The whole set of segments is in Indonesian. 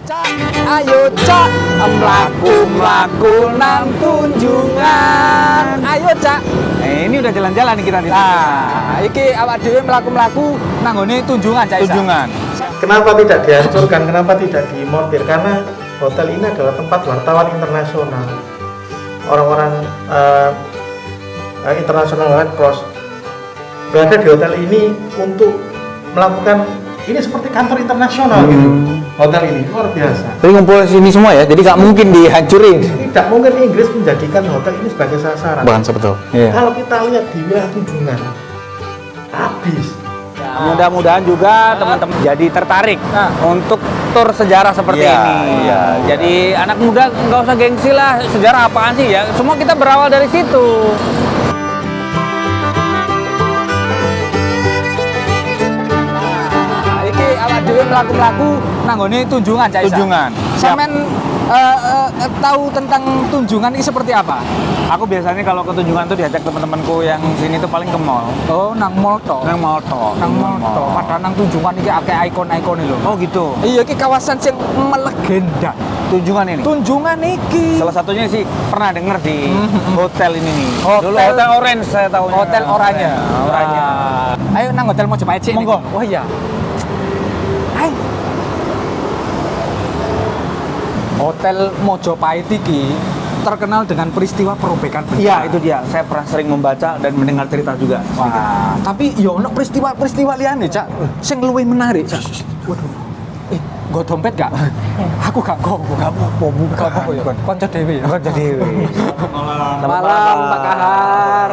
Cak, ayo cak, mlaku nang tunjungan. Ayo cak. Ini udah jalan-jalan kita di Nah, iki awak dhewe mlaku nang ngene tunjungan cak. tunjungan. Kenapa tidak dihancurkan? Kenapa tidak dimontir? Karena hotel ini adalah tempat wartawan internasional. Orang-orang internasional Red Cross berada di hotel ini untuk melakukan ini seperti kantor internasional gitu. Hotel ini luar biasa. Tapi ngumpul sini semua ya, jadi nggak mungkin dihancurin. Tidak mungkin Inggris menjadikan hotel ini sebagai sasaran. Bukan sebetul. Kalau kita lihat di wilayah tunjungan, habis. Mudah-mudahan juga teman-teman jadi tertarik untuk tur sejarah seperti ini. Jadi anak muda nggak usah gengsi lah, sejarah apaan sih ya? Semua kita berawal dari situ. Nah, iki awak dhewe mlaku nang ngene tunjungan cak. Tunjungan. Sampeyan tahu tentang tunjungan ini seperti apa? Aku biasanya kalau ke tunjungan tuh diajak teman-temanku yang sini tuh paling ke mall. Oh, nang mall tok. Nang mall tok. Nang mall tok. Padahal nang tunjungan iki akeh ikon-ikon lho. Oh gitu. Iya, iki kawasan sing melegenda. Tunjungan ini. Tunjungan iki. Salah satunya sih pernah denger di hotel ini nih. Hotel- Dulu Hotel Orange saya tahu. Hotel Oranye. Oranye. Ayo nang hotel Mojopahit sih. Monggo. Oh iya. Hai. Hotel Mojopahit iki terkenal dengan peristiwa perobekan bendera. Iya, itu dia. Saya pernah sering membaca dan mendengar cerita juga. Wah, tapi yo ono peristiwa liyane, Cak. Sing luwih menarik, Cak. Waduh. Nggo dompet gak? Aku gak kok, gak apa-apa, buka apa ya. Kanca dhewe ya. Kanca dhewe. Malam, Pak Kahar.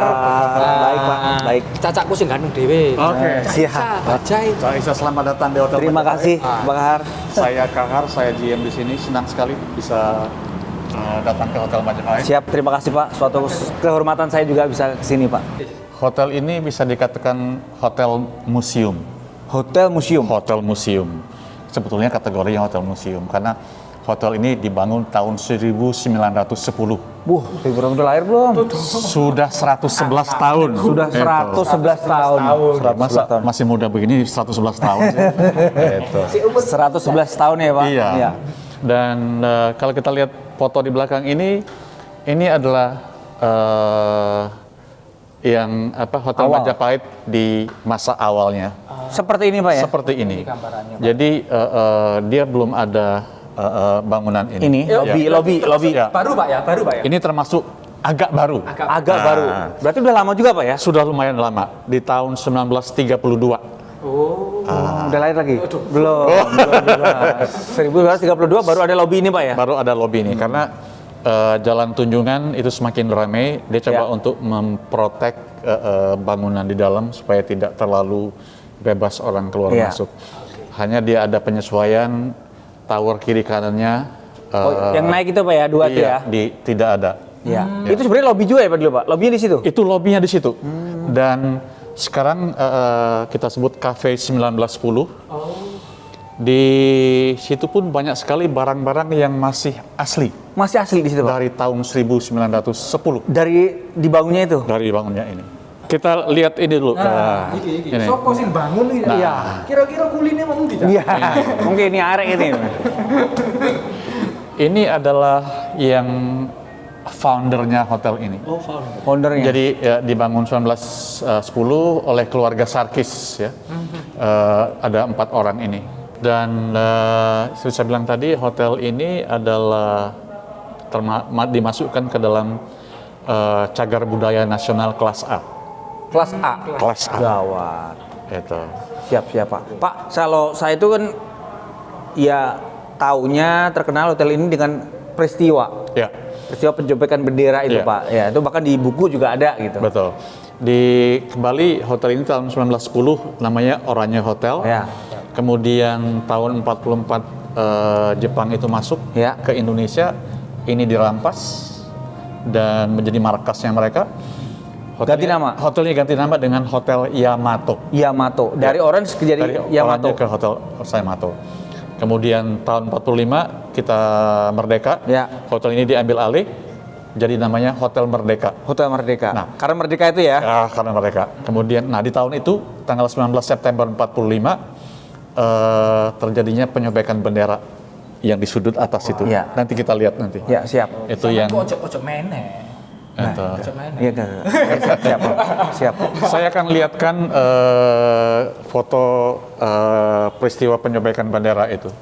Baik, Pak. Baik. Cacakku sing ganteng dhewe. Oke. Siap. Bajai. Pak Isa, selamat datang di Hotel Terima Mojopahit. kasih, Bang Kahar. Saya Kahar, saya GM di sini. Senang sekali bisa datang ke Hotel Mojopahit. Siap, terima kasih Pak. Suatu kehormatan saya juga bisa ke sini, Pak. Hotel ini bisa dikatakan hotel museum. Hotel museum. Hotel museum. Sebetulnya kategorinya hotel museum karena hotel ini dibangun tahun 1910. Ibu udah lahir belum? Sudah 111 tahun. Sudah 111 tahun. Masa masih muda begini 111 tahun sih. Itu. 111 tahun ya, Pak? Iya. Dan kalau kita lihat foto di belakang ini adalah Hotel Awal. Majapahit di masa awalnya. Seperti ini, Pak ya? Seperti ini. Jadi dia belum ada bangunan ini. Ini, lobby. Ya. Baru, Pak ya? Baru, Pak ya? Ini termasuk agak baru. Agak baru. Berarti udah lama juga, Pak ya? Sudah lumayan lama. Di tahun 1932. Udah lahir lagi? Belum. 1932 baru ada lobby ini, Pak ya? Baru ada lobby ini karena Jalan Tunjungan itu semakin ramai. Dia coba untuk memprotek bangunan di dalam supaya tidak terlalu bebas orang keluar masuk. Hanya dia ada penyesuaian tower kiri kanannya. Yang naik itu, Pak ya? Dua tuh ya? Tidak ada. Iya. Itu sebenarnya lobby juga ya, Pak dulu, Pak? Lobbynya di situ? Itu lobbynya di situ. Dan sekarang kita sebut Cafe 1910. Di situ pun banyak sekali barang-barang yang masih asli. Masih asli di situ, Pak? Dari tahun 1910. Dari dibangunnya itu? Dari bangunnya ini. Kita lihat ini dulu. Iki. Ini. Sopo sing bangun iki? Nah. Iya. Kira-kira kuline mau ndi, Cak? Iya. Mungkin ini arek ini. Ini adalah yang foundernya hotel ini. Foundernya? Jadi dibangun 1910 oleh keluarga Sarkis ya. Ada 4 orang ini. Dan seperti saya bilang tadi, hotel ini adalah dimasukkan ke dalam cagar budaya nasional kelas A. Kelas A? Kelas A. Gawat. Itu. Siap, Pak. Pak, kalau saya itu kan ya taunya terkenal hotel ini dengan peristiwa. Ya, Peristiwa pencopetan bendera itu, Iya. Pak. Ya, itu bahkan di buku juga ada gitu. betul. Kembali hotel ini tahun 1910 namanya Oranye Hotel. Ya. Kemudian tahun 44 Jepang itu masuk Ya. ke Indonesia. Ini dirampas dan menjadi markasnya mereka. Ganti nama? Hotelnya ganti nama dengan Hotel Yamato. Yamato. Dari Orange ke jadi Dari Yamato. Oranye ke Hotel Yamato. Kemudian tahun 45 kita merdeka. Ya. Hotel ini diambil alih jadi namanya Hotel Merdeka. Hotel Merdeka. Nah. Karena Merdeka itu ya. Karena mereka. Kemudian, di tahun itu tanggal 19 September 45 terjadinya penyobekan bendera yang di sudut atas itu. Iya. Nanti kita lihat nanti. Ya, siap. Itu yang ojo meneh. itu. Iya, siap. Siap. Saya akan lihatkan foto peristiwa penyobekan bendera itu.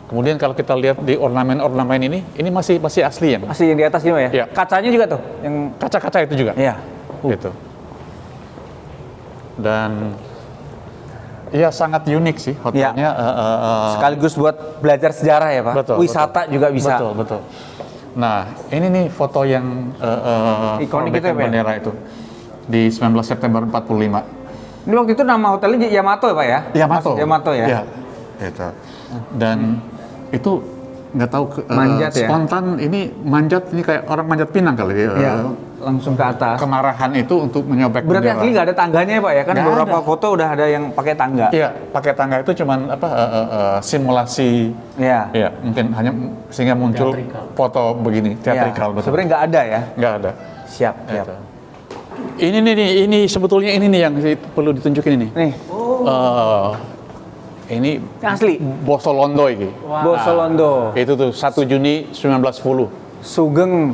Kemudian kalau kita lihat di ornamen-ornamen ini masih asli ya, Mas? Masih yang di atas ini ya? Iya. Kacanya juga tuh, yang Kaca-kaca itu juga. iya. Gitu. Dan iya sangat unik sih hotelnya. Sekaligus buat belajar sejarah ya, Pak. Betul, Wisata juga bisa. Betul. Nah, ini nih foto yang Ikonik itu ya, perobekan Pak? bendera itu di 19 September 45. Ini waktu itu nama hotelnya Yamato ya, Pak ya? Yamato. Yamato ya? Iya. Gitu. Dan itu nggak tahu Manjat ya? spontan ini manjat ini kayak orang manjat pinang kali ya. Iya. Langsung ke atas. Kemarahan itu untuk menyobek Berarti bendera. asli nggak ada tangganya ya, Pak ya? Kan Nggak beberapa ada. foto udah ada yang pakai tangga. Iya, pakai tangga itu cuman simulasi. Iya. Ya, mungkin hanya sehingga muncul foto begini, teatrikal Iya. betul. Sebenarnya nggak ada ya? Nggak ada. Siap. Gitu. Ini sebetulnya ini nih yang perlu ditunjukin ini. Nih, Ini yang asli. Boso Londo ini. Boso Londo. Itu tuh 1 Juni 1910. Sugeng.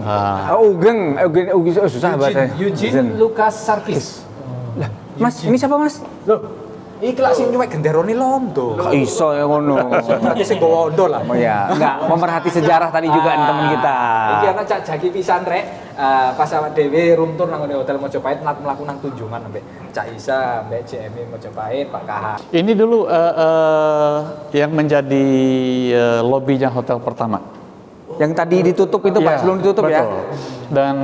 Ugeng. Susah bahasanya. Eugene Lucas Sarkis. Mas, ini siapa Mas? Loh, iki lak sing nyuwek genderone Londo. Kok iso ya ngono? Berarti sing gowo ondo lah. Oh ya, enggak pemerhati sejarah tadi juga nih teman kita. Iki ana cak jagi pisan rek. Pas awak dhewe room tour nang Hotel Mojopahit mlaku nang Tunjungan ambek Cak Isa, ambek JMI Mojopahit, Pak KH. Ini dulu yang menjadi lobbynya hotel pertama. Yang tadi ditutup itu Pak, Iya, sebelum ditutup ya. betul. Dan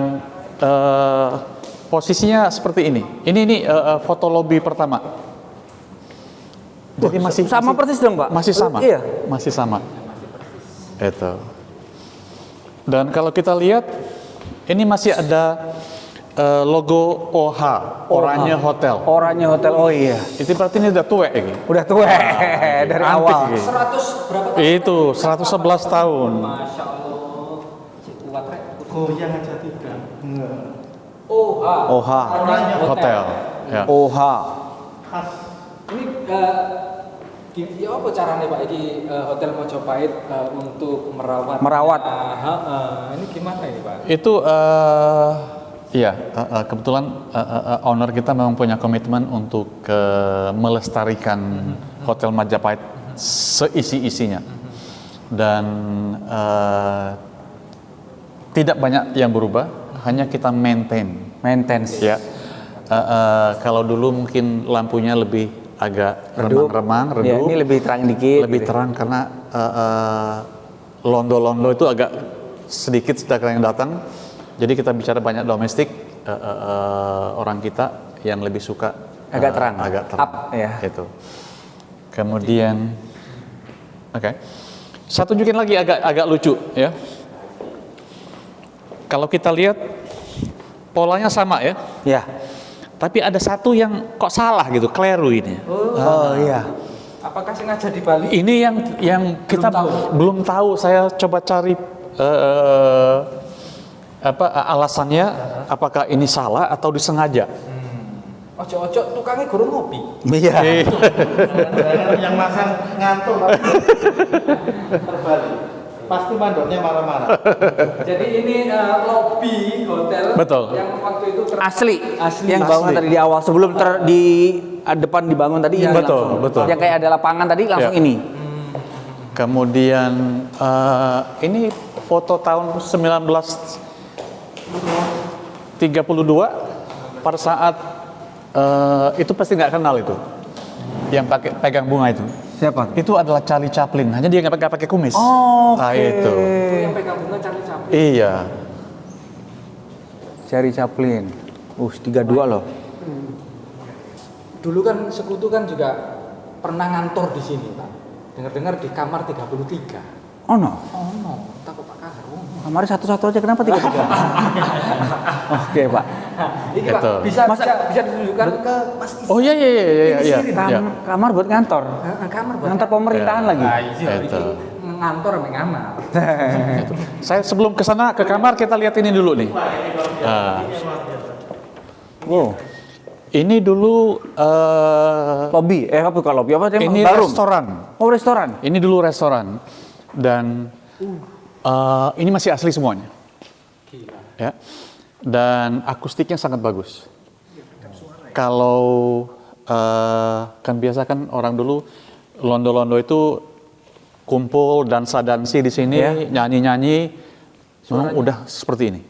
posisinya seperti ini. Ini foto lobby pertama. Jadi masih Sama persis dong Pak? Masih sama. Iya. Masih sama. Itu. Dan kalau kita lihat ini masih ada logo OH, Oranye Hotel. Oranye Hotel, oh iya. Itu berarti ini udah tua ini. Udah tua dari Antik awal. ini. 100 berapa tahun? Itu 111 tahun. Masya Allah. Cik kuat rek. Goyang aja tidak. OH. OH. Oranye Hotel. Ya. OH. Ini ya apa caranya Pak ini Hotel Mojopahit untuk merawat? Ini gimana ini Pak? Itu iya, kebetulan owner kita memang punya komitmen untuk melestarikan Hotel Majapahit seisi-isinya. Dan tidak banyak yang berubah, hanya kita Maintenance. ya. Kalau dulu mungkin lampunya lebih agak remang-remang, redup. Ya, ini lebih terang dikit. Lebih gitu. terang karena londo-londo itu agak sedikit sedang yang datang. Jadi kita bicara banyak domestik, orang kita yang lebih suka Agak terang. agak terang. Up, ya. Itu. Kemudian, oke. Saya tunjukin lagi agak lucu ya. Kalau kita lihat polanya sama ya. Ya. Tapi ada satu yang kok salah gitu, keliru ini. Oh iya. Apakah sengaja di Bali? Ini yang kita belum tahu. Saya coba cari alasannya, apakah ini salah atau disengaja. Ojo-ojo tukangnya guru ngopi. Iya. Yang masang ngantuk terbalik. Pasti mandornya marah-marah. Jadi ini lobby hotel Betul. yang waktu itu Asli. Yang Asli. bangun tadi di awal sebelum di depan dibangun tadi ini Betul, langsung. betul. Yang kayak ada lapangan tadi langsung Ya. ini. Kemudian ini foto tahun 1932 pada saat itu pasti nggak kenal itu, yang pegang bunga itu. Siapa? Itu adalah Charlie Chaplin, hanya dia nggak pakai kumis. Oh, Nah itu. yang pegang bunga Charlie Chaplin. Iya. Charlie Chaplin. 32 loh. Dulu kan sekutu kan juga pernah ngantor di sini Pak. Dengar-dengar di kamar 33. Oh no. Oh no, takut Pak Kahar. Kamarnya satu-satu aja, kenapa 3-3? Oke Pak. Ini Pak Gitu. bisa ditunjukkan ke Mas Isi. Oh iya. Kamar buat ngantor. Kamar buat Ngantor pemerintahan lagi. iya, Itu. ini ngantor sama ngamar. Gitu. Saya sebelum ke sana ke kamar kita lihat ini dulu nih. Wow. Ini dulu Lobby, apa bukan lobby? Apa ini ballroom? restoran. Oh restoran. Ini dulu restoran. Dan ini masih asli semuanya. Ya. Dan akustiknya sangat bagus. Kalau kan biasa kan orang dulu londo-londo itu kumpul dansa-dansi di sini, nyanyi-nyanyi, memang udah seperti ini.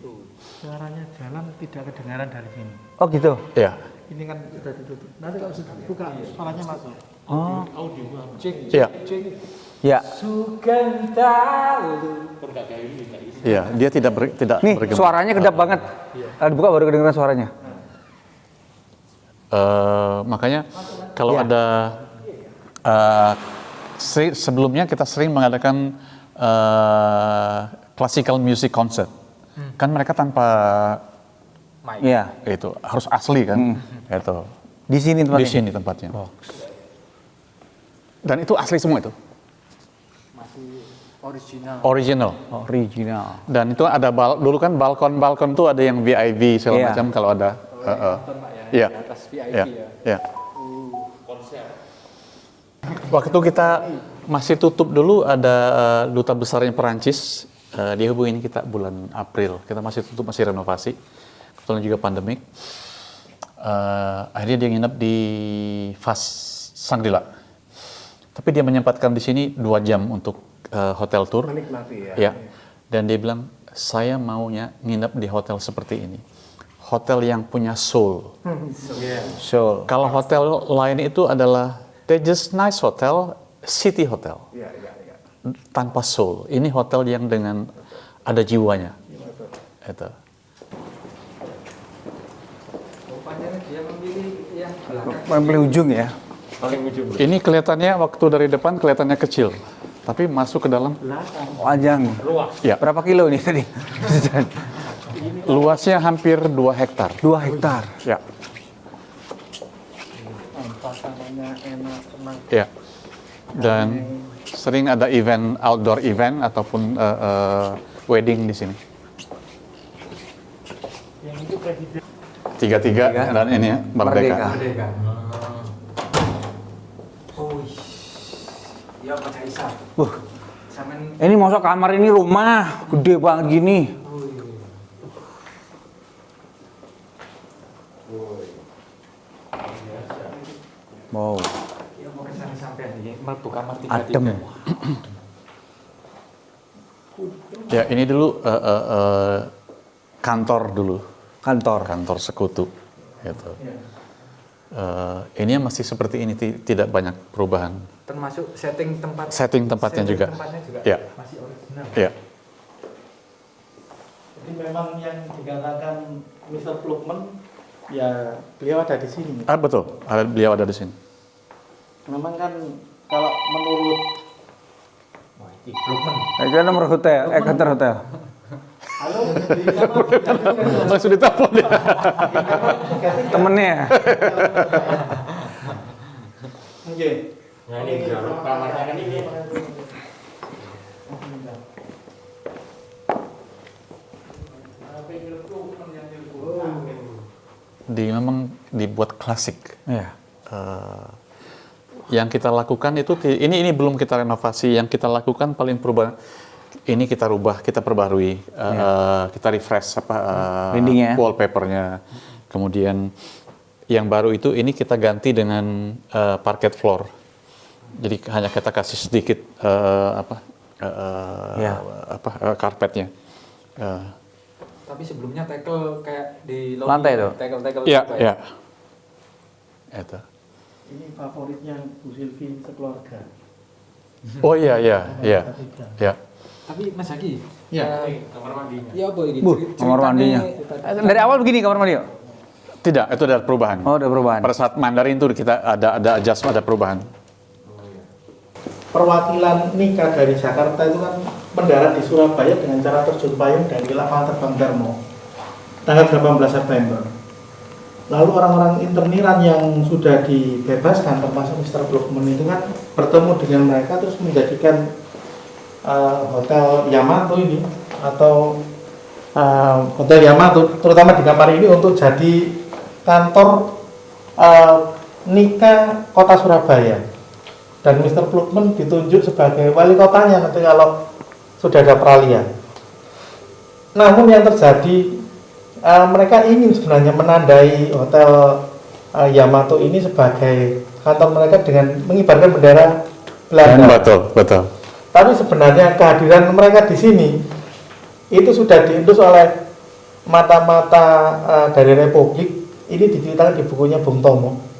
Suaranya jalan tidak kedengaran dari sini. Oh gitu. Ya. Ini kan sudah ditutup. Nanti kalau sudah buka, suaranya masuk. Oh. Audio. Iya. Ya. Iya, dia tidak Nih, bergema. suaranya kedap banget. Dibuka baru kedengeran suaranya. Makanya kalau ada sebelumnya kita sering mengadakan classical music concert. Kan mereka tanpa Iya. itu harus asli kan. Itu. Di sini tempatnya. Di sini tempatnya. Dan itu asli semua itu. Original. Original. Dan itu ada dulu kan balkon tuh ada yang VIP segala Iya. macam kalau ada. Iya. Iya. Iya. Waktu kita masih tutup dulu ada duta besarnya Perancis, dia hubungin kita bulan April. Kita masih tutup, masih renovasi. Kebetulan juga pandemik. Akhirnya dia nginep di Fas Shangri-La. Tapi dia menyempatkan di sini 2 jam untuk hotel tour. Menikmati Ya. Dan dia bilang, saya maunya nginep di hotel seperti ini. Hotel yang punya soul. So, Kalau hotel lain itu adalah they just nice hotel, city hotel. Tanpa soul. Ini hotel yang dengan ada jiwanya. Itu. paling paling ujung ya. Ini kelihatannya waktu dari depan kelihatannya kecil, tapi masuk ke dalam. Panjang. Ya. Berapa kilo nih tadi? Luasnya hampir 2 hektar. 2 hektar. Ya. Suasananya enak, tenang. Ya. Dan sering ada event, outdoor event ataupun wedding di sini. Yang itu presiden. 33 dan ini ya, Merdeka. Ya Pak Caisa. Ini masuk kamar ini rumah gede banget gini. Wow. Adem. Ya, ini dulu kantor dulu. Kantor Sekutu. Gitu. Ini masih seperti ini, tidak banyak perubahan. Termasuk Setting tempatnya juga. Ya. masih original. Ya. Jadi memang yang dikatakan Mr. Plukman, ya beliau ada di sini. Betul. Beliau ada di sini. Memang kan kalau menurut Itu nomor hotel, kantor hotel. Langsung ditelepon ya. Temennya. Oke. ini kamarnya kan ini. Memang dibuat klasik. Iya. Yang kita lakukan itu ini belum kita renovasi. Yang kita lakukan paling perubahan ini kita rubah, kita perbarui, kita refresh Dindingnya. wallpapernya. Kemudian yang baru itu ini kita ganti dengan parquet floor. Jadi hanya kita kasih sedikit karpetnya. Tapi sebelumnya tackle kayak di Lantai tuh? Tackle Iya, juga iya. Itu. Ini favoritnya Bu Silvi sekeluarga. Oh iya. Ya. Tapi Mas Haki, Ya. kamar mandinya. Ya apa ini? Kamar mandinya. Dari awal begini kamar mandi, yuk? Tidak, itu ada perubahan. Oh, ada perubahan. Pada saat Mandarin itu kita ada adjustment, ada perubahan. Perwakilan nikah dari Jakarta itu kan mendarat di Surabaya dengan cara terjun payung dari lapangan terbang Darmo tanggal 18 September. Lalu orang-orang interniran yang sudah dibebaskan termasuk Mr. Blokman itu kan bertemu dengan mereka terus menjadikan Hotel Yamato ini atau Hotel Yamato terutama di Kampari ini untuk jadi kantor nikah Kota Surabaya. dan Mr. Plukman ditunjuk sebagai wali kotanya nanti kalau sudah ada peralihan. Namun yang terjadi, mereka ingin sebenarnya menandai hotel Yamato ini sebagai kantor mereka dengan mengibarkan bendera Belanda. Betul. Tapi sebenarnya kehadiran mereka di sini itu sudah diendus oleh mata-mata dari Republik. Ini diceritakan di bukunya Bung Tomo.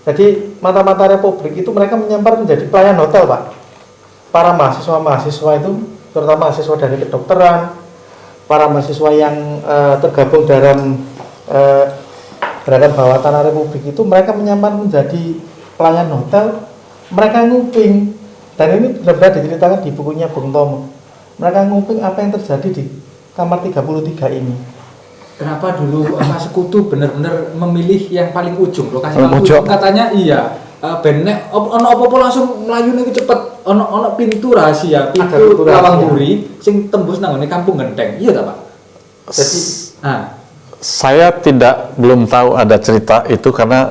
Jadi mata-mata Republik itu mereka menyamar menjadi pelayan hotel, Pak. Para mahasiswa itu, terutama mahasiswa dari kedokteran, para mahasiswa yang tergabung dalam gerakan bawah tanah Republik itu, mereka menyamar menjadi pelayan hotel. Mereka nguping, dan ini benar-benar diceritakan di bukunya Bung Tomo. Mereka nguping apa yang terjadi di kamar 33 ini. Kenapa dulu sekutu benar-benar memilih yang paling ujung, lokasi paling ujung? Katanya iya, benek ono apa-apa langsung melayu nih cepet, ono pintu rahasia, pintu lawang duri sing tembus nang ngene Kampung Genteng. Iya tak, Pak? Jadi saya belum tahu ada cerita itu karena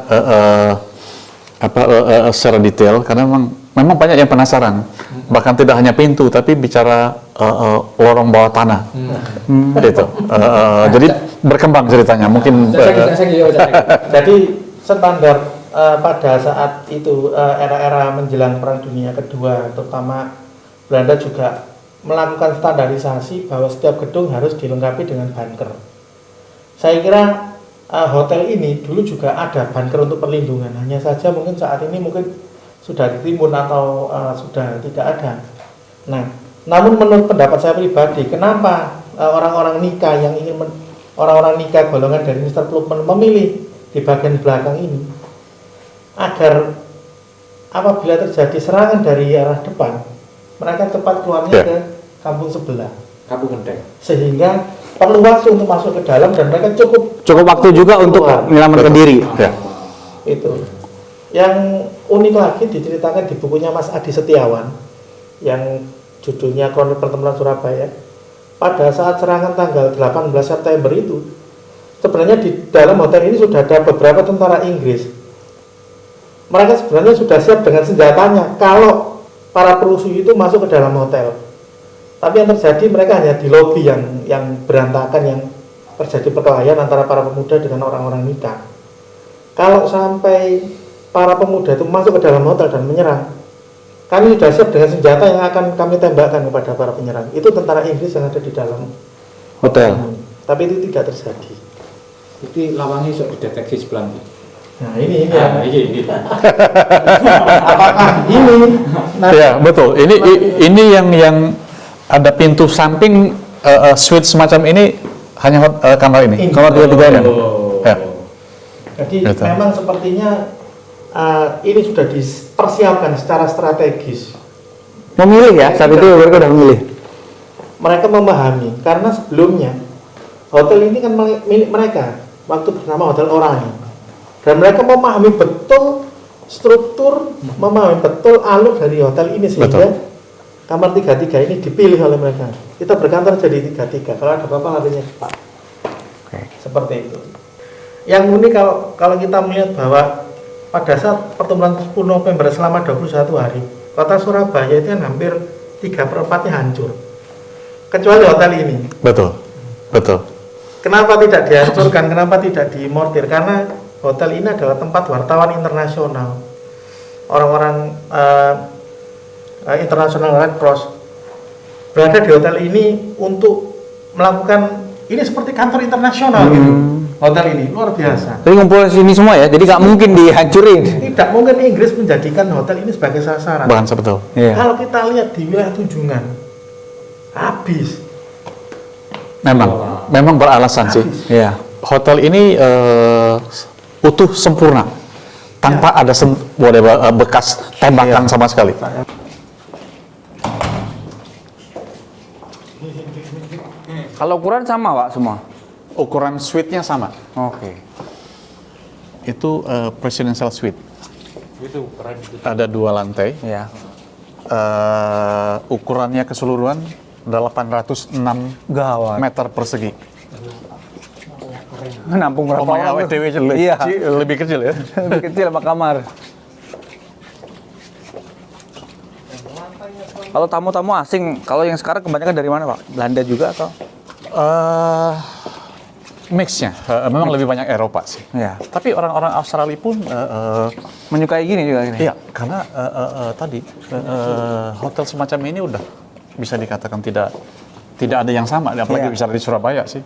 secara detail, karena memang banyak yang penasaran. Bahkan tidak hanya pintu, tapi bicara lorong bawah tanah. Gitu. Jadi berkembang ceritanya. Mungkin jadi standar pada saat itu era-era menjelang Perang Dunia Kedua, terutama Belanda juga melakukan standarisasi bahwa setiap gedung harus dilengkapi dengan bunker. Saya kira hotel ini dulu juga ada bunker untuk perlindungan. Hanya saja mungkin saat ini sudah ditimbun atau sudah tidak ada. Nah, namun menurut pendapat saya pribadi, kenapa orang-orang nikah golongan dari Mr. Plukman memilih di bagian belakang ini, agar apabila terjadi serangan dari arah depan, mereka cepat keluarnya ke kampung sebelah, Kampung Genteng, sehingga perlu waktu untuk masuk ke dalam dan mereka cukup waktu juga untuk menyelamatkan diri. Itu yang unik lagi diceritakan di bukunya Mas Adi Setiawan yang judulnya Kronik Pertempuran Surabaya. Pada saat serangan tanggal 18 September itu, sebenarnya di dalam hotel ini sudah ada beberapa tentara Inggris. Mereka sebenarnya sudah siap dengan senjatanya kalau para perusuh itu masuk ke dalam hotel. Tapi yang terjadi, mereka hanya di lobi yang berantakan, yang terjadi perkelahian antara para pemuda dengan orang-orang nikah. Kalau sampai para pemuda itu masuk ke dalam hotel dan menyerang, kami sudah siap dengan senjata yang akan kami tembakkan kepada para penyerang. Itu tentara Inggris yang ada di dalam Hotel. Tapi itu tidak terjadi. itu lawangnya bisa dideteksi sebelah ini. Nah ini Ini. apakah ini? ya betul. Ini yang ada pintu samping suite semacam ini hanya kamar ini. Kamar 33 ini. Ya. Jadi memang sepertinya ini sudah dipersiapkan secara strategis. Memilih ya, saat itu mereka sudah memilih. Mereka memahami, karena sebelumnya hotel ini kan milik mereka waktu bernama Hotel Oranye, dan mereka memahami betul struktur, memahami betul alur dari hotel ini, sehingga kamar 33 ini dipilih oleh mereka. Kita berkantor jadi 33, kalau ada apa-apa larinya cepat. Seperti itu. Yang unik kalau kita melihat bahwa pada saat pertemuan 10 November selama 21 hari, kota Surabaya itu kan hampir 3/4-nya hancur, kecuali hotel ini. Betul. Kenapa tidak dihancurkan? Kenapa tidak dimortir? Karena hotel ini adalah tempat wartawan internasional, orang-orang internasional Red Cross berada di hotel ini untuk melakukan ini seperti kantor internasional gitu. Hotel ini luar biasa. Jadi ngumpul sini semua ya, jadi nggak mungkin dihancurin. Tidak mungkin Inggris menjadikan hotel ini sebagai sasaran. Bahkan sebetul. Iya. Kalau kita lihat di wilayah Tunjungan, habis. Memang beralasan sih. Iya. Hotel ini utuh sempurna, tanpa ada bekas tembakan sama sekali. Kalau ukuran sama Pak semua? Ukuran suite-nya sama. Oke. Itu presidential suite. Itu keren. Ada 2 lantai. Iya. Ukurannya keseluruhan 806 meter persegi. Menampung berapa Omanya orang? WTW Iya. lebih kecil ya. Lebih kecil sama kamar. Kalau tamu-tamu asing, kalau yang sekarang kebanyakan dari mana, Pak? Belanda juga atau? Mixnya, memang lebih banyak Eropa sih. Ya. Tapi orang-orang Australia pun Menyukai gini juga gini. iya, karena tadi hotel semacam ini udah bisa dikatakan tidak ada yang sama, apalagi Iya. bicara di Surabaya sih.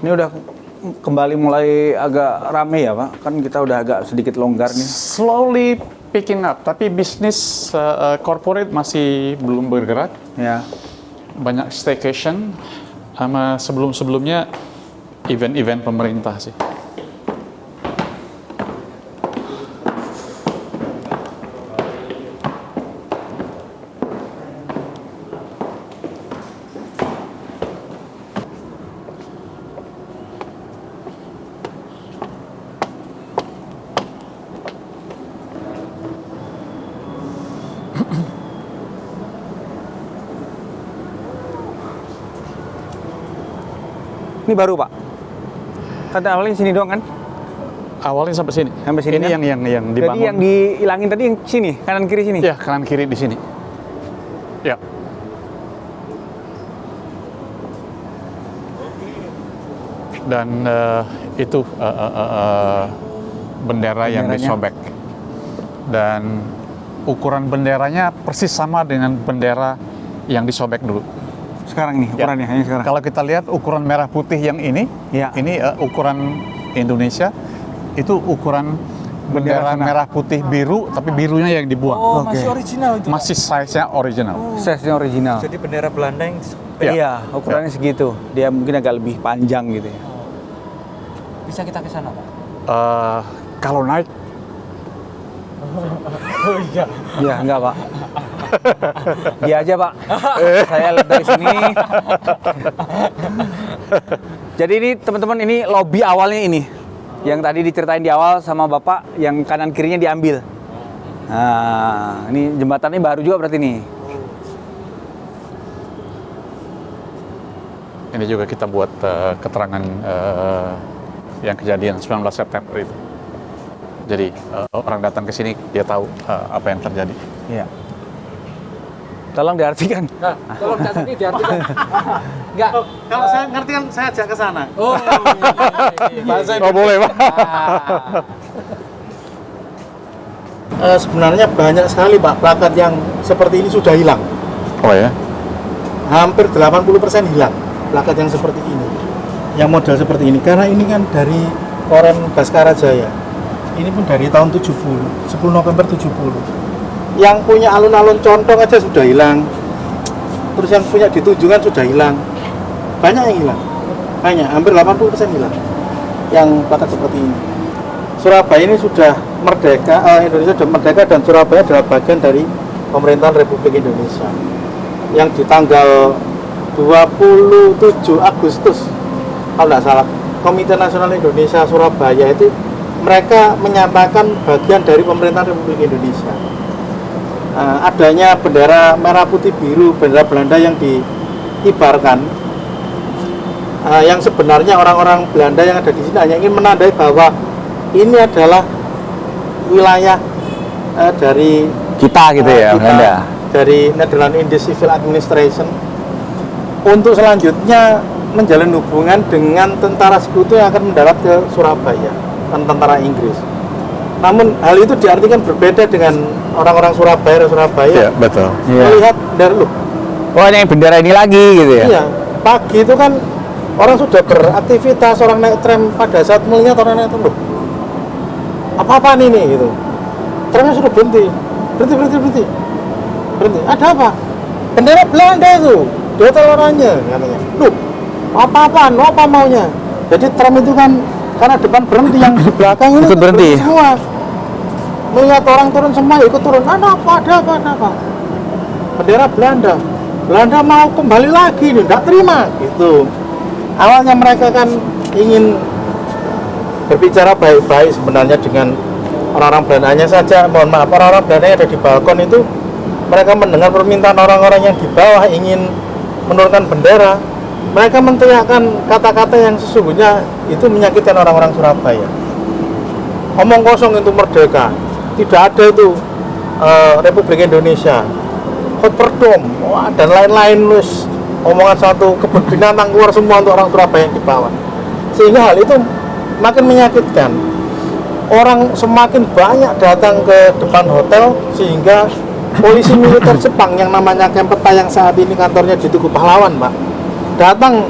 Ini udah kembali mulai agak rame ya, Pak? Kan kita udah agak sedikit longgar nih. Slowly picking up, tapi bisnis corporate masih belum bergerak. Ya. Banyak staycation, sama sebelum-sebelumnya event-event pemerintah sih. Ini baru, Pak? Kata awalnya sini doang kan? Awalnya sampai sini. Sampai sini Ini kan? yang Jadi dibangun. yang dihilangin tadi yang sini, kanan kiri sini? Ya, kanan kiri di sini. Ya. Dan itu bendera yang Benderanya. disobek. Dan ukuran benderanya persis sama dengan bendera yang disobek dulu. Sekarang nih, ukurannya hanya sekarang. Kalau kita lihat ukuran merah putih yang ini, Ya. ini ukuran Indonesia, itu ukuran bendera sana. merah putih biru, tapi birunya yang dibuang. Oh, Oke. masih original itu. Masih size-nya original. Size-nya original. Jadi bendera Belanda yang Ya. Iya, ukurannya segitu. Dia mungkin agak lebih panjang gitu ya. bisa kita ke sana, Pak. Kalau naik, Oh iya. Iya, enggak, Pak. Dia aja, Pak. Saya lihat dari sini. Jadi ini teman-teman, ini lobby awalnya ini. Yang tadi diceritain di awal sama Bapak, yang kanan kirinya diambil. Nah, ini jembatannya baru juga berarti nih. ini juga kita buat keterangan yang kejadian 19 September itu. Jadi orang datang ke sini dia tahu apa yang terjadi. Iya. Tolong diartikan. Nah, tolong catat ini diartikan. Enggak. Kalau saya ngerti kan saya ajak ke sana. Oh, Bahasa Oh boleh Pak. Sebenarnya banyak sekali Pak plakat yang seperti ini sudah hilang. Oh ya. Hampir 80% hilang plakat yang seperti ini. Yang model seperti ini. Karena ini kan dari Korem Baskara Jaya. Ini pun dari tahun 70, 10 November 70. Yang punya alun-alun Contong aja sudah hilang. Terus yang punya di Tunjungan sudah hilang. Banyak yang hilang. Banyak, hampir 80% hilang. Yang plakat seperti ini. Surabaya ini sudah merdeka, Indonesia sudah merdeka dan Surabaya adalah bagian dari pemerintahan Republik Indonesia. Yang di tanggal 27 Agustus, kalau tidak salah, Komite Nasional Indonesia Surabaya itu mereka menyatakan bagian dari pemerintahan Republik Indonesia. Adanya bendera merah putih biru, bendera Belanda yang dikibarkan, yang sebenarnya orang-orang Belanda yang ada di sini hanya ingin menandai bahwa ini adalah wilayah dari Kita gitu ya, Belanda. dari Netherlands Indies Civil Administration untuk selanjutnya menjalin hubungan dengan tentara sekutu yang akan mendarat ke Surabaya dan tentara Inggris. Namun hal itu diartikan berbeda dengan orang-orang Surabaya. Iya betul. Iya. Melihat dari loh, Oh, ini bendera ini lagi gitu ya. iya, pagi itu kan orang sudah beraktivitas, orang naik tram pada saat melihat orang naik tram, loh, apa-apa nih gitu. Tramnya sudah berhenti. Ada apa? Bendera Belanda itu di hotel orangnya katanya. Loh, apa-apaan? Apa maunya? Jadi tram itu kan karena depan berhenti, yang di belakang ini Ikut berhenti. semua. Melihat orang turun semua ikut turun. Ada apa? Bendera Belanda. Belanda mau kembali lagi nih, tidak terima gitu. Awalnya mereka kan ingin berbicara baik-baik sebenarnya dengan orang-orang Belandanya saja. Mohon maaf, orang-orang Belanda yang ada di balkon itu mereka mendengar permintaan orang-orang yang di bawah ingin menurunkan bendera. mereka menteriakkan kata-kata yang sesungguhnya itu menyakitkan orang-orang Surabaya. Omong kosong itu merdeka, tidak ada itu Republik Indonesia, Hotperdom, dan lain-lain, wis omongan satu kebun binatang keluar semua untuk orang Surabaya yang di bawah. Sehingga hal itu makin menyakitkan. Orang semakin banyak datang ke depan hotel sehingga polisi militer Jepang yang namanya Kempeta yang saat ini kantornya di Tugu Pahlawan, Pak, datang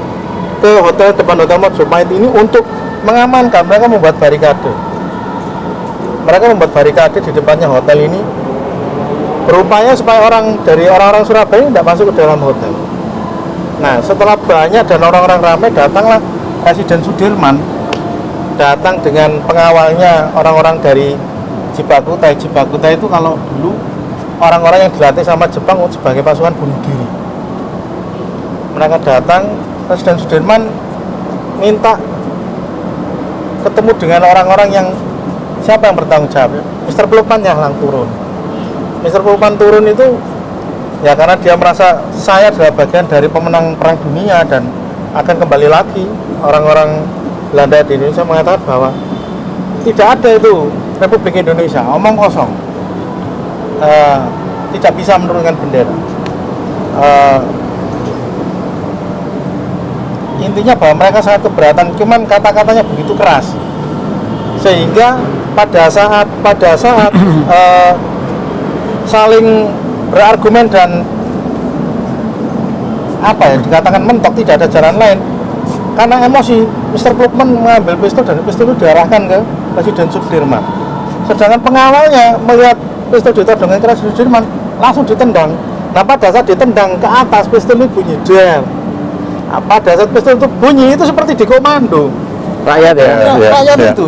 ke hotel depan Hotel Mojopahit ini untuk mengamankan. Mereka membuat barikade. Mereka membuat barikade di depannya hotel ini, berupaya supaya orang-orang Surabaya tidak masuk ke dalam hotel. Nah, setelah banyak dan orang-orang ramai, datanglah Presiden Sudirman, datang dengan pengawalnya orang-orang dari Cipakutai. Cipakutai itu kalau dulu orang-orang yang dilatih sama Jepang sebagai pasukan bunuh diri. Mereka datang, Presiden Sudirman minta ketemu dengan orang-orang yang siapa yang bertanggung jawab. Mr. Pelukman Nyahlang turun. Mr. Pelukman turun itu ya karena dia merasa saya adalah bagian dari pemenang Perang Dunia dan akan kembali lagi. Orang-orang Belanda di Indonesia mengatakan bahwa tidak ada itu Republik Indonesia, omong kosong, tidak bisa menurunkan bendera. Intinya bahwa mereka sangat keberatan, cuman kata-katanya begitu keras sehingga pada saat saling berargumen dan dikatakan mentok, tidak ada jalan lain karena emosi. Mr. Pelukman mengambil pistol dan pistol itu diarahkan ke Presiden Sudirman, sedangkan pengawalnya melihat pistol ditodongkan ke Presiden Sudirman langsung ditendang. Nah, pada saat ditendang ke atas pistol itu bunyi der. Pada saat pistol itu bunyi itu seperti dikomando Rakyat ya. rakyat itu.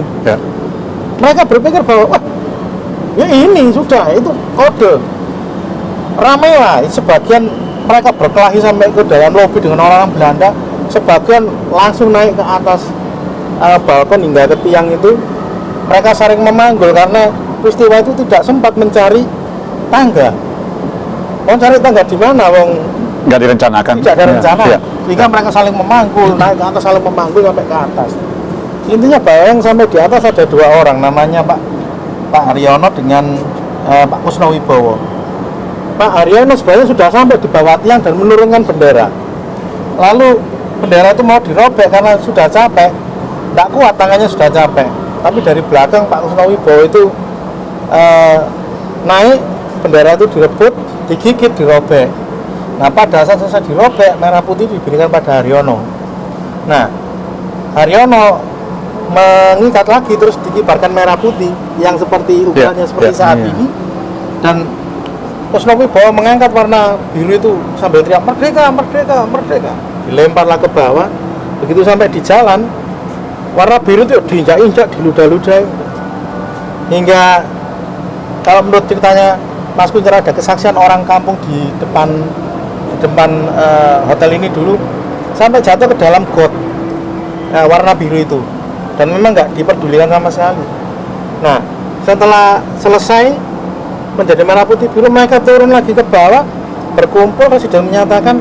Mereka berpikir bahwa wah, ya ini sudah itu kode. Ramailah, sebagian mereka berkelahi sampai ke dalam lobi dengan orang-orang Belanda, sebagian langsung naik ke atas balkon hingga ke tiang itu. Mereka saling memanggul karena peristiwa itu tidak sempat mencari tangga. Mau cari tangga di mana, wong Nggak direncanakan. tidak ada rencana. Ya. Sehingga mereka saling memanggul, naik ke atas, saling memanggul sampai ke atas. Intinya bayang sampai di atas ada dua orang, namanya Pak Haryono dengan Pak Kusno Wibowo. Pak Haryono sebenarnya sudah sampai di bawah tiang dan menurunkan bendera. Lalu bendera itu mau dirobek karena sudah capek, tidak kuat, tangannya sudah capek. Tapi dari belakang Pak Kusno Wibowo itu naik, bendera itu direbut, digigit, dirobek. Nah, pada saat selesai dirobek, merah putih diberikan pada Haryono. Nah, Haryono mengikat lagi terus dikibarkan merah putih yang seperti ukurannya seperti saat ini, dan Kusno Wibowo mengangkat warna biru itu sambil teriak merdeka, merdeka, merdeka, dilemparlah ke bawah. Begitu sampai di jalan, warna biru itu diinjak-injak, diludah-ludah, hingga kalau menurut ceritanya Mas Kuncer ada kesaksian orang kampung di depan hotel ini dulu sampai jatuh ke dalam got warna biru itu, dan memang nggak diperdulikan sama sekali. Nah, setelah selesai menjadi merah putih biru, mereka turun lagi ke bawah, berkumpul. Presiden menyatakan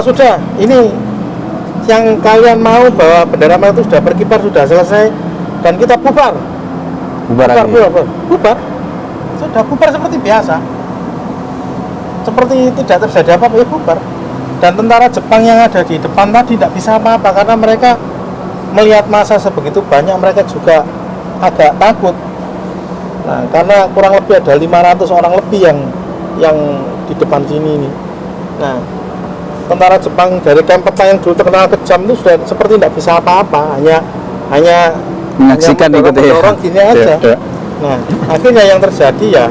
sudah, ini yang kalian mau bahwa bendera merah itu sudah berkibar, sudah selesai, dan kita bubar. Bubar sudah bubar seperti biasa, seperti tidak terjadi apa-apa, ya bubar. Dan tentara Jepang yang ada di depan tadi tidak bisa apa-apa karena mereka melihat massa sebegitu banyak, mereka juga agak takut. Nah, karena kurang lebih ada 500 orang lebih yang di depan sini ini. Nah, tentara Jepang dari Kempeta yang dulu terkenal kejam itu sudah seperti tidak bisa apa-apa, hanya Menyaksikan gitu ya. mendorong gini aja. Nah, akhirnya yang terjadi ya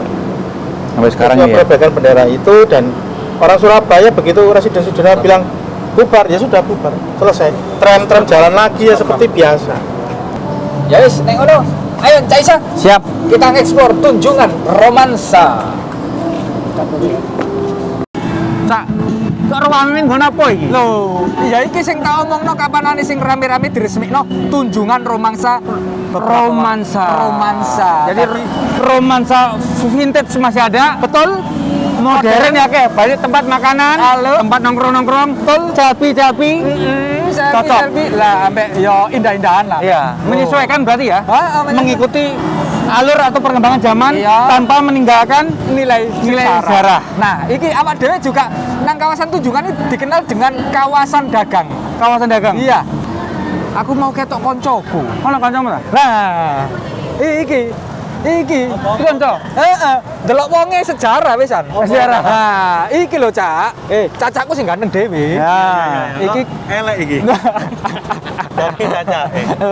Sampai sekarang ya. perobekan bendera itu, dan orang Surabaya begitu Presiden Sudirman bilang bubar, ya sudah bubar, selesai. Tram jalan lagi ya seperti biasa. Ya wis, nek ngono. Ayo Cak Isa, Siap. kita ngeksplor Tunjungan Romansa. Cak, kok ruangan nggon apa iki? Loh, ya iki sing tak omongno kapanane sing rame-rame diresmikno Tunjungan Romansa. Romansa. Romansa. Jadi romansa vintage masih ada? Betul. Modern ya kayak banyak tempat makanan, tempat nongkrong-nongkrong, selfie-selfie. Selfie lah, ambek yo indah-indahan lah. Iya, menyesuaikan berarti ya. Mengikuti alur atau perkembangan zaman tanpa meninggalkan nilai sejarah. Nah, iki awak dhewe juga nang kawasan Tunjungan ini dikenal dengan kawasan dagang. Kawasan dagang. Iya. Aku mau ketok koncoku. Ono kancamu ta? Nah, iki Konco. delok wonge sejarah wisan. Sejarah. Nah, iki lho, Cak. Cacakku sing ganteng dhewe. Ya. Iki elek iki. Dari caca.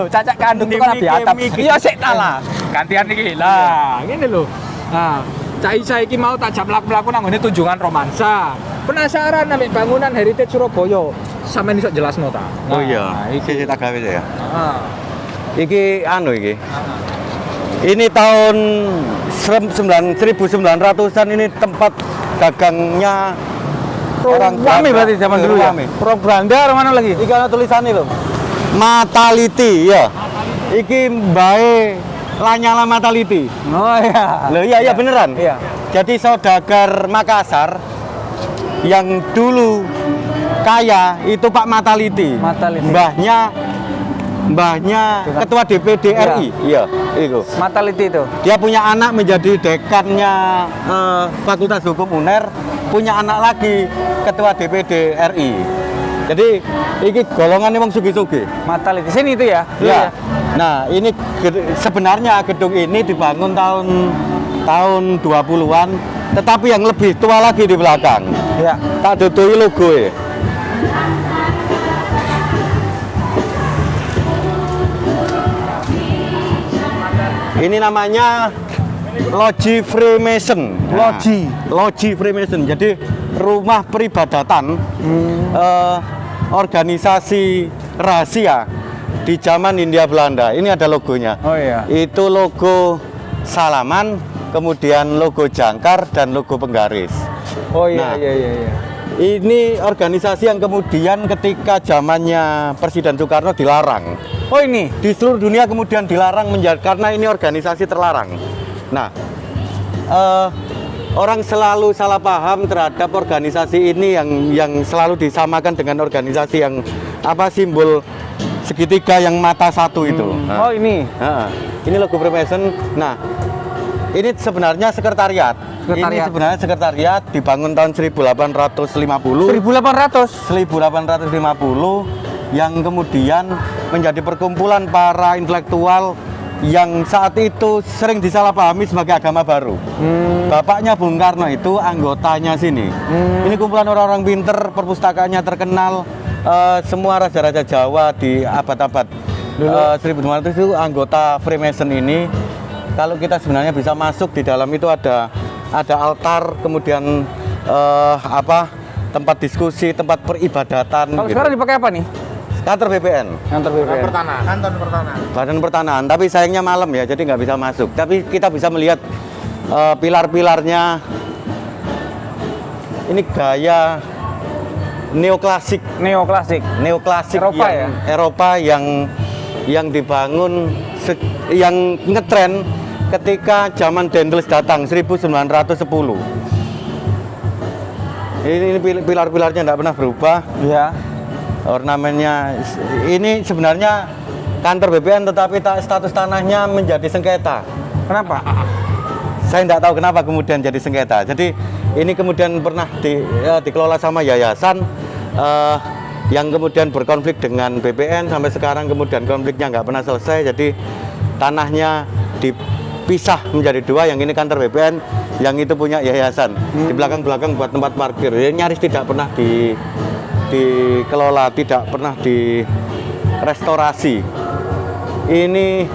Cacak kandung itu kan di atap. Iya sik ta lah. Gantian iki. Lah, ngene lho. Nah, Cak Isa iki mau tak jam mlaku-mlaku nang ngene Tunjungan Romansa. Penasaran ambek bangunan heritage Surabaya. Sampeyan iso jelasno ta? Oh iya, iki tak gawe ya. Heeh. Iki anu iki. Ini tahun 1900-an ini tempat dagangnya orang Rame berarti zaman dulu ya. Pro Belanda orang mana lagi? Iki ana tulisannya lho. Mataliti ya. Iki mbae Lanyala Mataliti. Oh iya. Loh iya beneran. Iya. Jadi saudagar Makassar yang dulu kaya itu Pak Mataliti. Mataliti. Mbahnya ketua DPD RI. Iya, itu. Mataliti itu. Dia punya anak menjadi dekannya Fakultas Hukum UNER, punya anak lagi ketua DPD RI. Jadi ini golongannya wong sugih-sugih. Mataliti. Sini itu ya. Ya. Nah, ini sebenarnya gedung ini dibangun tahun 20-an, tetapi yang lebih tua lagi di belakang. Ya. Tak dudui logo ya. Ini namanya Loji Freemason. Loji Freemason. Jadi rumah peribadatan organisasi rahasia di zaman Hindia Belanda. Ini ada logonya. Oh iya. Itu logo Salaman, kemudian logo Jangkar dan logo Penggaris. Oh iya, Nah, iya. Ini organisasi yang kemudian ketika zamannya Presiden Soekarno dilarang. Oh ini. Di seluruh dunia kemudian dilarang karena ini organisasi terlarang. Nah, orang selalu salah paham terhadap organisasi ini yang selalu disamakan dengan organisasi yang apa segitiga yang mata satu itu. Oh ini. Ini logo Freemason. Nah, ini sebenarnya sekretariat. Ini sebenarnya sekretariat dibangun tahun 1850. 1850 yang kemudian menjadi perkumpulan para intelektual yang saat itu sering disalahpahami sebagai agama baru. Bapaknya Bung Karno itu anggotanya sini. Ini kumpulan orang-orang pinter, perpustakaannya terkenal. Semua raja-raja Jawa di abad-abad 1500 itu anggota Freemason ini. Kalau kita sebenarnya bisa masuk di dalam itu ada altar, kemudian tempat diskusi, tempat peribadatan. Kalau sekarang dipakai apa nih? Kantor BPN. Kantor BPN. Kantor pertanahan. Badan Pertanahan, tapi sayangnya malam ya, jadi nggak bisa masuk. Tapi kita bisa melihat pilar-pilarnya. Ini gaya neoklasik. Eropa ya? Eropa yang dibangun yang ngetren ketika zaman Dendels datang 1910. Ini pilar-pilarnya tidak pernah berubah. Iya. Ornamennya ini sebenarnya kantor BPN, tetapi status tanahnya menjadi sengketa. Kenapa? Saya tidak tahu kenapa kemudian jadi sengketa. Jadi ini kemudian pernah dikelola sama yayasan yang kemudian berkonflik dengan BPN sampai sekarang, kemudian konfliknya nggak pernah selesai. Jadi tanahnya dipisah menjadi dua, yang ini kantor BPN, yang itu punya yayasan. Di belakang-belakang buat tempat parkir. Ya, nyaris tidak pernah dikelola, tidak pernah direstorasi. Ini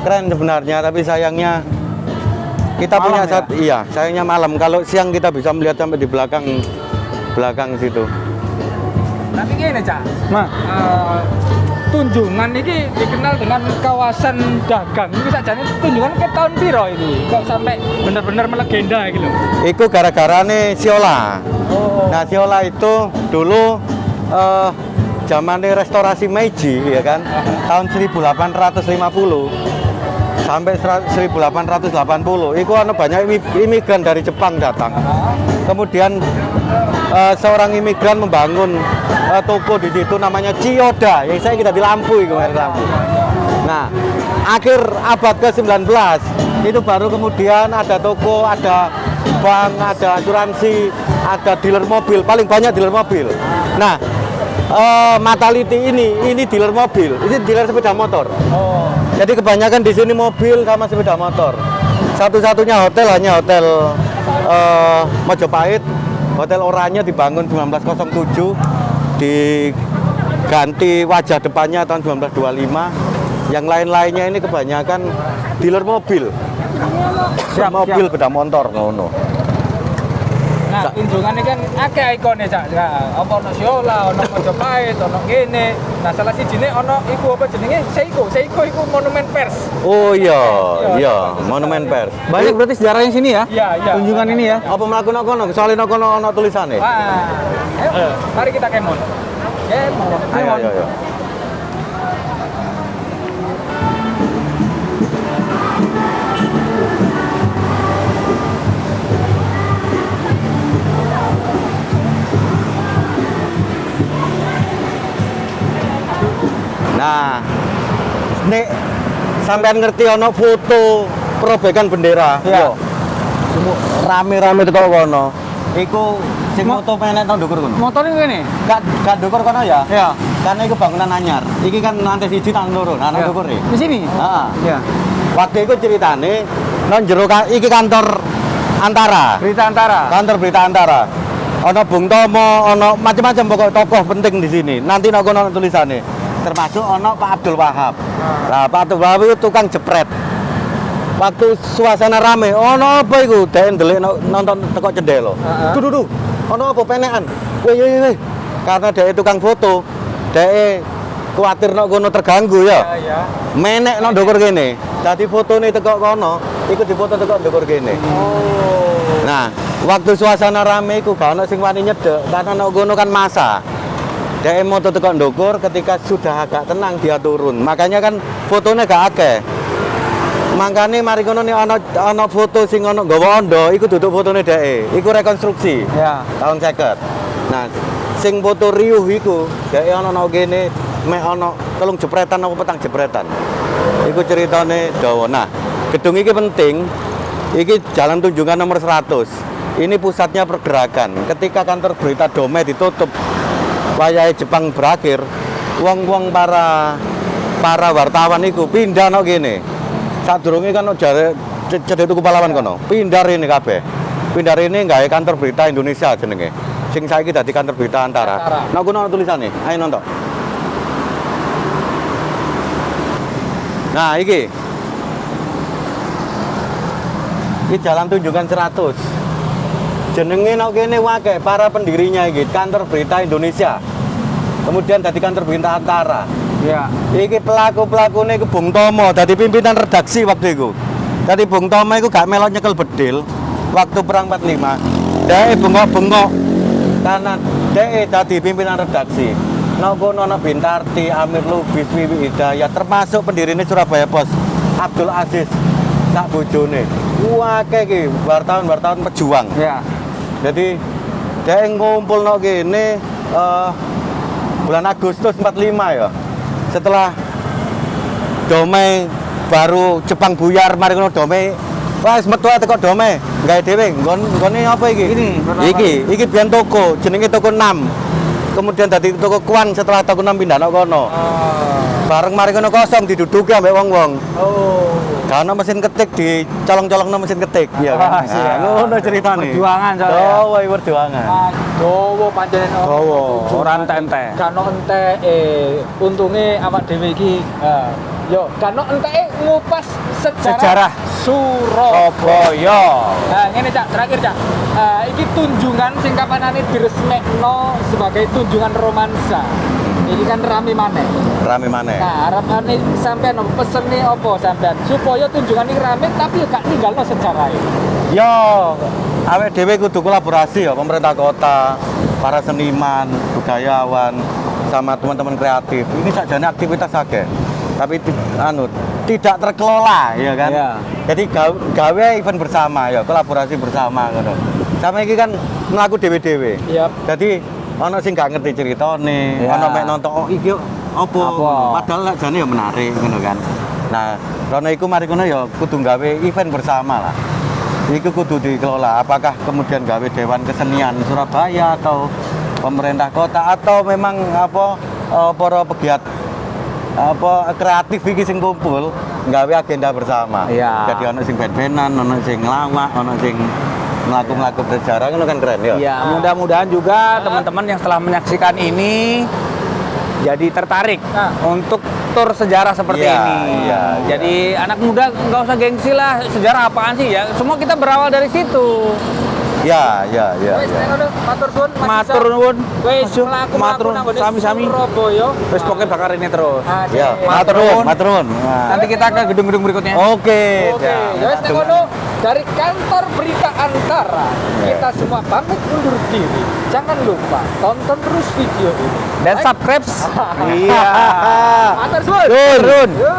keren sebenarnya, tapi sayangnya kita malam punya ya? iya, sayangnya malam. Kalau siang kita bisa melihat sampai di belakang situ. Tapi gini, Cak. Tunjungan ini dikenal dengan kawasan dagang. Ini saja nih Tunjungan ke tahun piro ini? Kok sampai benar-benar melegenda gitu? Itu gara-gara nih Siola. Nah, Siola itu dulu zaman restorasi Meiji ya kan, tahun 1850. sampai 1880 itu ana banyak imigran dari Jepang datang. Kemudian seorang imigran membangun toko di situ namanya Chiyoda, yang saya kita di lampu itu lampu. Nah, akhir abad ke-19 itu baru kemudian ada toko, ada bank, ada asuransi, ada dealer mobil, paling banyak dealer mobil. Nah, Mataliti ini dealer mobil, ini dealer sepeda motor. Jadi kebanyakan di sini mobil sama sepeda motor. Satu-satunya hotel hanya hotel Mojopahit, Hotel Oranye dibangun 1907, diganti wajah depannya tahun 1925. Yang lain-lainnya ini kebanyakan dealer mobil. Mobil beda motor ngono. Nah, tunjungan ini kan akeh ikone Cak. Nah, apa ono Siola, ono Mojopahit, ono kene. Nah, salah sijine ono iku apa jenenge? Seiko iku monumen pers. Oh iya, monumen pers. Banyak berarti sejarahnya sini ya? Iya. Kunjungan ini ya? Apa mlaku nang kono? Soalnya nang kono ono tulisane. Wah. Ayo, mari kita kemon. Ayo. Nah, nek sampean ngerti ono foto perobekan bendera, Iya. Semua rame-rame teko kono. Iku sing foto penek nang ndukur kono. Motor ini gini? Gak ndukur kono ya? Iya. Karena itu bangunan anyar. Iki kan lantai 1 nang loro, nang Iya. ndukur Di sini? Heeh. Iya. Waktu itu ceritane nang jero iki kantor Antara. Berita Antara. Kantor berita Antara. Ono Bung Tomo, ono macam-macam pokok tokoh penting di sini. Nanti nang kono tulisane. Termasuk ono Pak Abdul Wahab. Nah, Pak Abdul Wahab itu tukang jepret. Waktu suasana rame, ono apa iku? Dek ndelik nonton teko cendelo. Duh. Ono apa penekan? Weh. Karena dek tukang foto, dek kuatir nek kono terganggu ya. Iya. Menek nang ndukur kene. Dadi fotone teko kono, iku dipoto teko ndukur kene. Nah, waktu suasana rame iku gak ono sing wani nyedek karena nek kono kan masa. Dek moto teko ndukur, ketika sudah agak tenang dia turun. Makanya kan fotonya gak akeh. Makanya mari kono nih ono foto sing ono nggawa ondo, iku duduk fotone dek. Iku rekonstruksi. Ya. Tahun 50. Nah, sing foto riuh iku dek ono nang kene mek ono telung jepretan apa petang jepretan. Iku ceritane dawa. Nah, gedung iki penting. Iki Jalan Tunjungan nomor 100. Ini pusatnya pergerakan. Ketika kantor berita Dome ditutup, wayahe Jepang berakhir, wong-wong para wartawan iku pindah nang kene. Sadurunge kan cedek tuku pahlawan kono. Pindah rene kabeh. Pindah rene gawe kantor berita Indonesia jenenge. Sing saiki dadi kantor berita Antara. Nang kono ana tulisane. Ayo nonton. Nah, iki Jalan Tunjungan 100. Jenenge nang kene wae para pendirinya iki kantor berita Indonesia. Kemudian dadi kantor berita Antara. Ya. Iki pelaku-pelakune iku Bung Tomo, dadi pimpinan redaksi waktu itu. Dadi Bung Tomo iku gak melok nyekel bedil waktu perang 45. Dhek bengok-bengok karena dhek dadi pimpinan redaksi. Nang kono ana Bintarti, Amir Lubis, Wiwi Hidayat, termasuk pendirine Surabaya Post, Abdul Aziz sak bojone. Akeh iki wartawan-wartawan pejuang. Ya. Jadi dhek ngumpul nang kene bulan Agustus 45 ya. Setelah Dome baru Jepang buyar, mari ngono Dome. Wah, wis metu teko Dome, gawe dhewe. Nggone apa iki? Iki biyen toko, jenenge toko 6. Kemudian dadi toko Kuan setelah toko 6 pindah nang kono. Bareng mari kono kosong diduduki ambek wong-wong. Oh. Gak ono mesin ketik, dicolong-colongno mesin ketik. Iya kan? Nah, ngono ceritane. Perjuangan soalnya. Dawa perjuangan. Dawa pancen Dawa. Ora entek-entek. Kano entek untunge awak dhewe iki yo kano entek ngupas sejarah Surabaya. Nah, ngene Cak, terakhir Cak. Iki tunjungan sing kapanane diresmekno sebagai tunjungan romansa. Iki kan rame maneh. Rame maneh. Nah, harapane sampean pesene apa sampean supaya tunjungan ini rame tapi gak ninggalno sejarah. Yo, awake dhewe kudu kolaborasi ya pemerintah kota, para seniman, budayawan, sama teman-teman kreatif. Ini sakjane aktivitas akeh. Tapi tidak terkelola, ya kan? Iya. Jadi gawe event bersama, ya kolaborasi bersama, ngono. Sama iki kan mlaku dhewe-dhewe. Yap. Jadi ono sing gak ngerti ceritane, Iya. ono mek nonton oh iki opo. Apa? Padahal lek jane ya menarik ngono kan. Nah, rono iku mari ngono ya kudu gawe event bersama lah. Iku kudu dikelola. Apakah kemudian gawe Dewan Kesenian Surabaya atau pemerintah kota atau memang para pegiat kreatif iki sing kumpul gawe agenda bersama. Iya. Jadi ono sing ben-benan, ono sing ngelawak, ono sing melaku-melaku bersejarah kan keren ya. Ya, mudah-mudahan juga teman-teman yang setelah menyaksikan ini jadi tertarik untuk tur sejarah seperti Iya, ini. iya, Jadi anak muda nggak usah gengsi lah, sejarah apaan sih ya? Semua kita berawal dari situ. Ya. Wes nek ngono matur suwun. Mas Matur Isa. nuwun. Wes Mas Yo, mlaku matur nang nggone sami-sami. Surabaya. Wes pokoknya bakar ini terus. Ya, matur nuwun. Nah. Nanti kita ke gedung-gedung berikutnya. Oke. Oke, ya wes nek ngono dari kantor Berita Antara kita semua pamit undur diri. Jangan lupa tonton terus video ini. Dan Like, subscribe. Iya. Matur suwun. Turun. Yo.